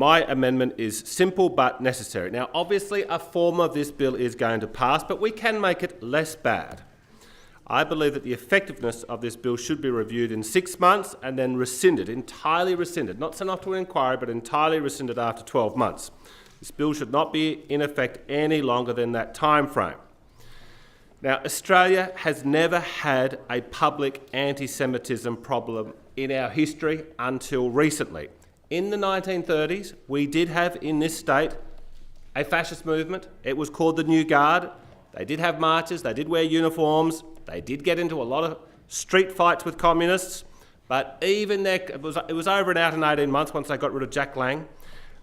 My amendment is simple but necessary. Now, obviously, a form of this bill is going to pass, but we can make it less bad. I believe that the effectiveness of this bill should be reviewed in 6 months and then rescinded, entirely rescinded, not sent off to an inquiry, but entirely rescinded after 12 months. This bill should not be in effect any longer than that time frame. Now, Australia has never had a public anti-Semitism problem in our history until recently. In the 1930s, we did have in this state a fascist movement. It was called the New Guard. They did have marches, they did wear uniforms, they did get into a lot of street fights with communists, but even there, it was over and out in 18 months once they got rid of Jack Lang.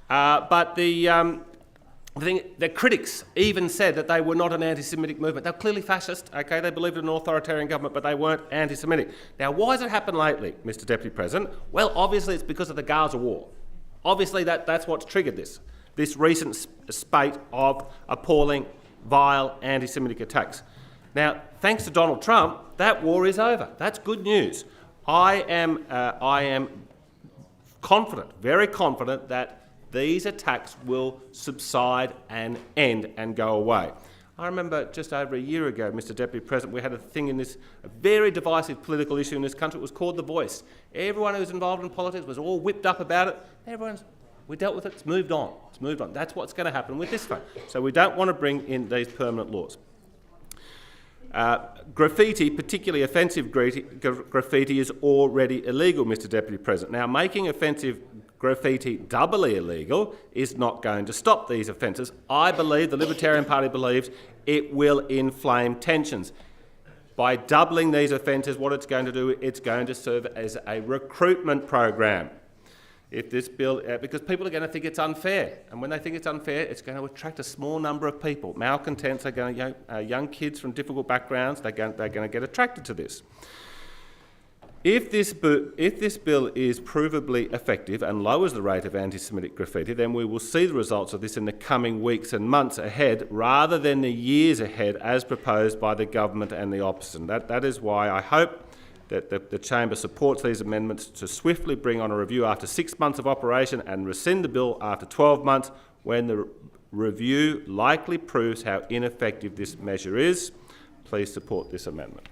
But the critics even said that they were not an anti-Semitic movement. They were clearly fascist, okay? They believed in an authoritarian government, but they weren't anti-Semitic. Now, why has it happened lately, Mr Deputy President? Well, obviously it's because of the Gaza war. Obviously that's what's triggered this recent spate of appalling, vile anti-Semitic attacks. Now, thanks to Donald Trump, that war is over. That's good news. I am confident, very confident, that these attacks will subside and end and go away. I remember just over a year ago, Mr Deputy President, we had a thing in this, a very divisive political issue in this country. It was called The Voice. Everyone who was involved in politics was all whipped up about it. We dealt with it, it's moved on. It's moved on. That's what's going to happen with this one. So we don't want to bring in these permanent laws. Graffiti, particularly offensive graffiti, is already illegal, Mr Deputy President. Now, making offensive graffiti doubly illegal is not going to stop these offences. I believe, the Libertarian Party believes, it will inflame tensions. By doubling these offences, what it's going to do, it's going to serve as a recruitment program. If this bill, because people are going to think it's unfair, and when they think it's unfair, it's going to attract a small number of people. Malcontents are going to, young kids from difficult backgrounds, they're going to get attracted to this. If this bill is provably effective and lowers the rate of anti-Semitic graffiti, then we will see the results of this in the coming weeks and months ahead, rather than the years ahead as proposed by the government and the opposition. That is why I hope that the Chamber supports these amendments to swiftly bring on a review after 6 months of operation and rescind the bill after 12 months when the review likely proves how ineffective this measure is. Please support this amendment.